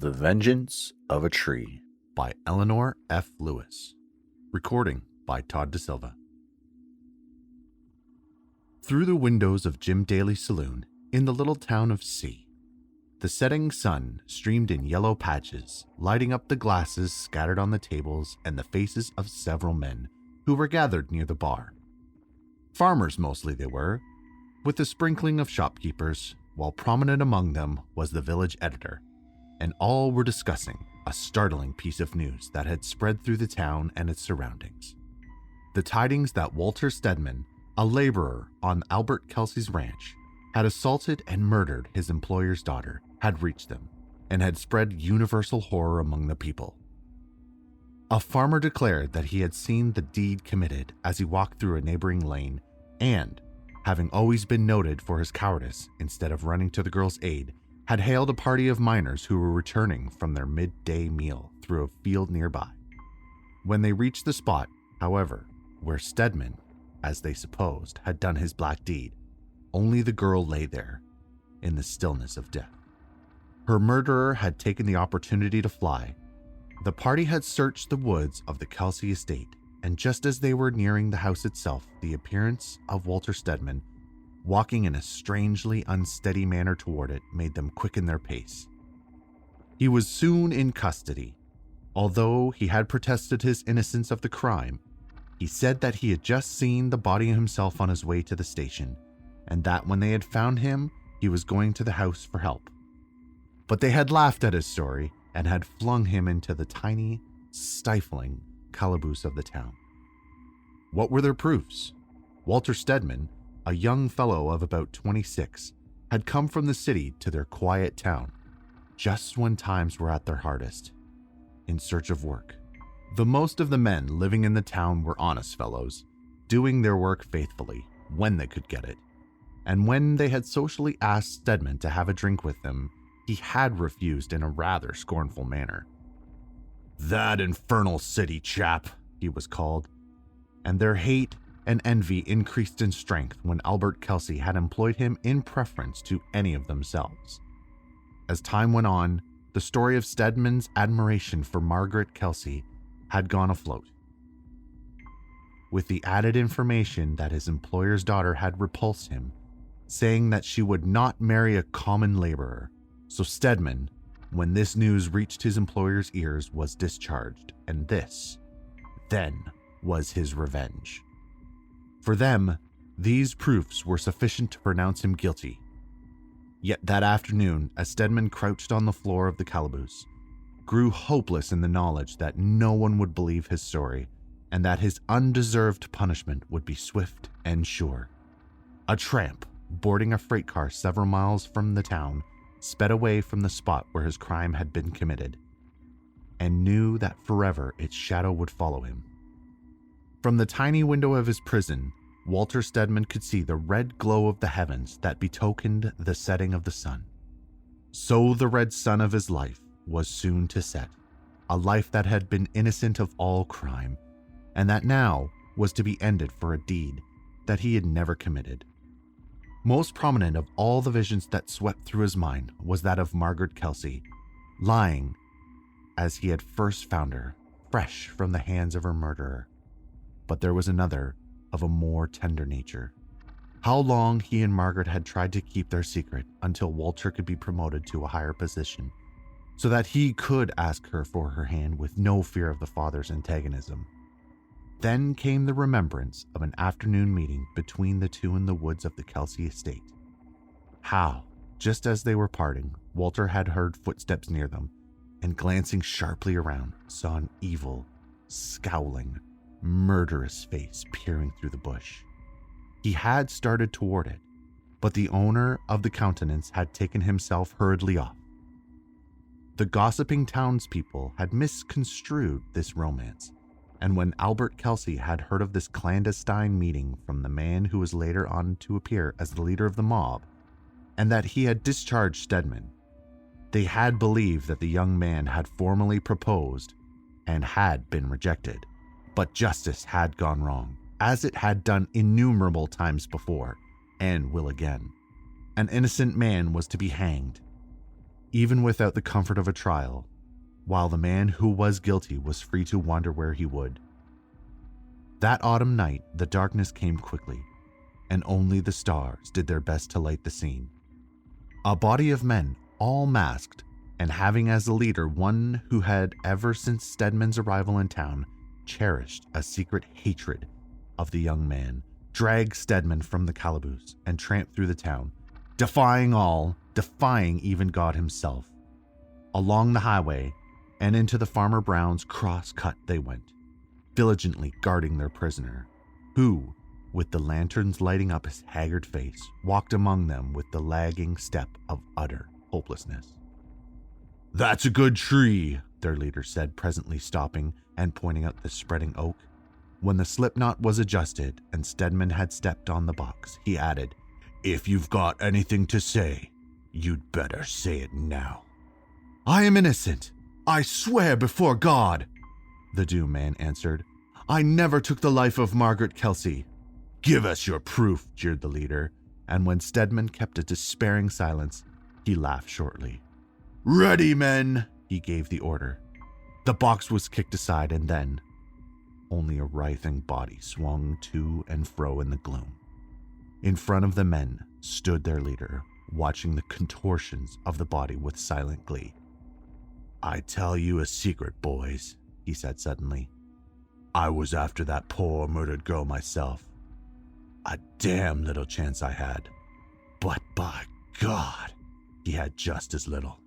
The Vengeance of a Tree by Elanor F. Lewis. Recording by Todd DeSilva. Through the windows of Jim Daly's saloon in the little town of C, the setting sun streamed in yellow patches, lighting up the glasses scattered on the tables and the faces of several men who were gathered near the bar. Farmers mostly they were, with a sprinkling of shopkeepers, while prominent among them was the village editor, and all were discussing a startling piece of news that had spread through the town and its surroundings. The tidings that Walter Stedman, a laborer on Albert Kelsey's ranch, had assaulted and murdered his employer's daughter had reached them and had spread universal horror among the people. A farmer declared that he had seen the deed committed as he walked through a neighboring lane and, having always been noted for his cowardice instead of running to the girl's aid, had hailed a party of miners who were returning from their midday meal through a field nearby. When they reached the spot, however, where Stedman, as they supposed, had done his black deed, only the girl lay there, in the stillness of death. Her murderer had taken the opportunity to fly. The party had searched the woods of the Kelsey estate, and just as they were nearing the house itself, the appearance of Walter Stedman, walking in a strangely unsteady manner toward it, made them quicken their pace. He was soon in custody. Although he had protested his innocence of the crime, he said that he had just seen the body himself on his way to the station, and that when they had found him, he was going to the house for help. But they had laughed at his story and had flung him into the tiny, stifling calaboose of the town. What were their proofs? Walter Stedman, a young fellow of about 26, had come from the city to their quiet town, just when times were at their hardest, in search of work. The most of the men living in the town were honest fellows, doing their work faithfully when they could get it, and when they had socially asked Stedman to have a drink with them, he had refused in a rather scornful manner. "That infernal city chap," he was called, and their hate and envy increased in strength when Albert Kelsey had employed him in preference to any of themselves. As time went on, the story of Stedman's admiration for Margaret Kelsey had gone afloat, with the added information that his employer's daughter had repulsed him, saying that she would not marry a common laborer. So Stedman, when this news reached his employer's ears, was discharged, and this, then, was his revenge. For them, these proofs were sufficient to pronounce him guilty. Yet that afternoon, as Stedman crouched on the floor of the calaboose, grew hopeless in the knowledge that no one would believe his story, and that his undeserved punishment would be swift and sure. A tramp, boarding a freight car several miles from the town, sped away from the spot where his crime had been committed, and knew that forever its shadow would follow him. From the tiny window of his prison, Walter Stedman could see the red glow of the heavens that betokened the setting of the sun. So the red sun of his life was soon to set, a life that had been innocent of all crime, and that now was to be ended for a deed that he had never committed. Most prominent of all the visions that swept through his mind was that of Margaret Kelsey, lying, as he had first found her, fresh from the hands of her murderer. But there was another, of a more tender nature. How long he and Margaret had tried to keep their secret until Walter could be promoted to a higher position, so that he could ask her for her hand with no fear of the father's antagonism. Then came the remembrance of an afternoon meeting between the two in the woods of the Kelsey estate. How, just as they were parting, Walter had heard footsteps near them, and glancing sharply around, saw an evil, scowling, murderous face peering through the bush. He had started toward it, but the owner of the countenance had taken himself hurriedly off. The gossiping townspeople had misconstrued this romance, and when Albert Kelsey had heard of this clandestine meeting from the man who was later on to appear as the leader of the mob, and that he had discharged Stedman, they had believed that the young man had formally proposed and had been rejected. But justice had gone wrong, as it had done innumerable times before, and will again. An innocent man was to be hanged. even without the comfort of a trial, while the man who was guilty was free to wander where he would. That autumn night, the darkness came quickly, and only the stars did their best to light the scene. A body of men, all masked, and having as a leader one who had ever since Stedman's arrival in town cherished a secret hatred of the young man, dragged Stedman from the calaboose and tramped through the town, defying all, defying even God himself. Along the highway and into the Farmer Brown's cross-cut they went, diligently guarding their prisoner, who, with the lanterns lighting up his haggard face, walked among them with the lagging step of utter hopelessness. "That's a good tree," their leader said, presently stopping and pointing out the spreading oak. When the slipknot was adjusted and Stedman had stepped on the box, he added, "If you've got anything to say, you'd better say it now." "I am innocent. I swear before God," the doomed man answered. "I never took the life of Margaret Kelsey." "Give us your proof," jeered the leader, and when Stedman kept a despairing silence, he laughed shortly. "Ready, men," he gave the order. The box was kicked aside, and then only a writhing body swung to and fro in the gloom. In front of the men stood their leader, watching the contortions of the body with silent glee. "I tell you a secret, boys," he said suddenly. "I was after that poor murdered girl myself. A damn little chance I had. But by God, he had just as little."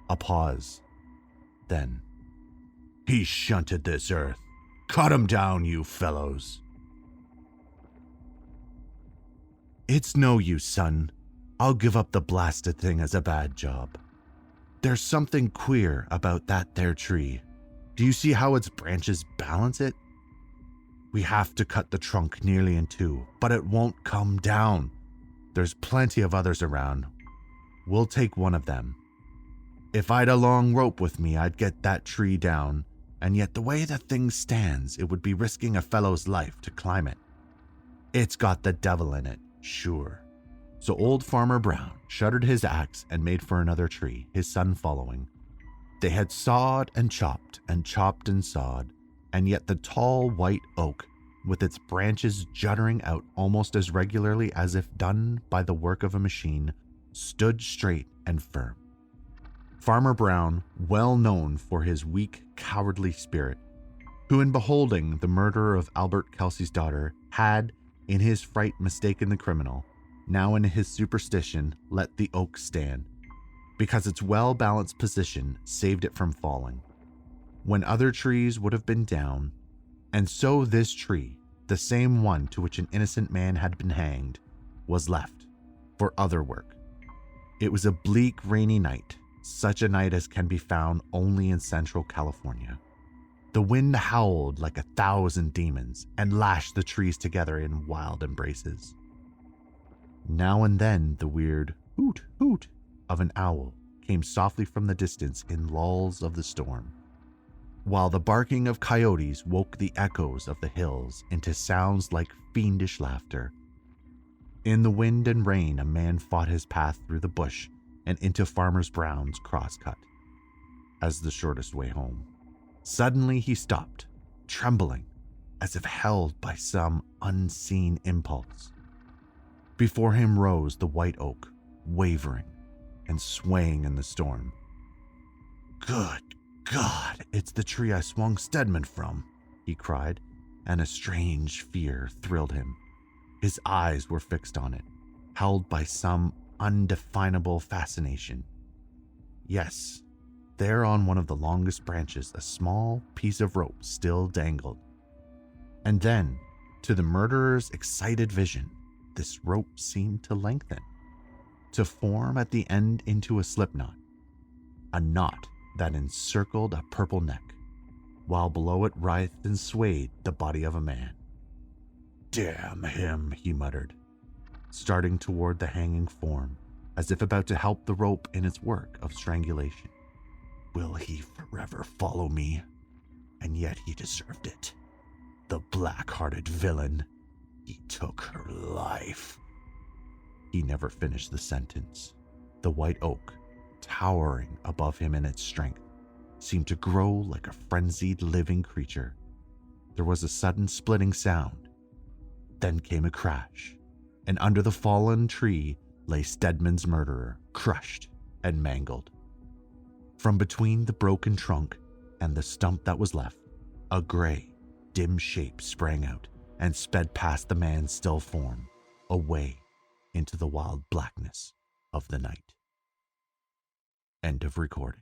A pause. Then, "He shunted this earth. Cut him down, you fellows." "It's no use, son. I'll give up the blasted thing as a bad job. There's something queer about that there tree. Do you see how its branches balance it? We have to cut the trunk nearly in two, but it won't come down. There's plenty of others around. We'll take one of them. If I'd a long rope with me, I'd get that tree down, and yet the way the thing stands, it would be risking a fellow's life to climb it. It's got the devil in it, sure." So old Farmer Brown shuddered his axe and made for another tree, his son following. They had sawed and chopped and chopped and sawed, and yet the tall white oak, with its branches juttering out almost as regularly as if done by the work of a machine, stood straight and firm. Farmer Brown, well known for his weak, cowardly spirit, who in beholding the murderer of Albert Kelsey's daughter had, in his fright, mistaken the criminal, now in his superstition let the oak stand, because its well-balanced position saved it from falling, when other trees would have been down, and so this tree, the same one to which an innocent man had been hanged, was left for other work. It was a bleak, rainy night, such a night as can be found only in Central California. The wind howled like 1,000 demons and lashed the trees together in wild embraces. Now and then the weird hoot hoot of an owl came softly from the distance in lulls of the storm, while the barking of coyotes woke the echoes of the hills into sounds like fiendish laughter. In the wind and rain a man fought his path through the bush and into Farmer Brown's crosscut, as the shortest way home. Suddenly he stopped, trembling, as if held by some unseen impulse. Before him rose the white oak, wavering and swaying in the storm. "Good God, it's the tree I swung Stedman from," he cried, and a strange fear thrilled him. His eyes were fixed on it, held by some undefinable fascination. Yes, there on one of the longest branches a small piece of rope still dangled. And then, to the murderer's excited vision, this rope seemed to lengthen, to form at the end into a slipknot, a knot that encircled a purple neck, while below it writhed and swayed the body of a man. "Damn him," he muttered, starting toward the hanging form, as if about to help the rope in its work of strangulation. "Will he forever follow me? And yet he deserved it. The black-hearted villain. He took her life." He never finished the sentence. The white oak, towering above him in its strength, seemed to grow like a frenzied living creature. There was a sudden splitting sound. Then came a crash, and under the fallen tree lay Stedman's murderer, crushed and mangled. From between the broken trunk and the stump that was left, a gray, dim shape sprang out and sped past the man's still form, away into the wild blackness of the night. End of recording.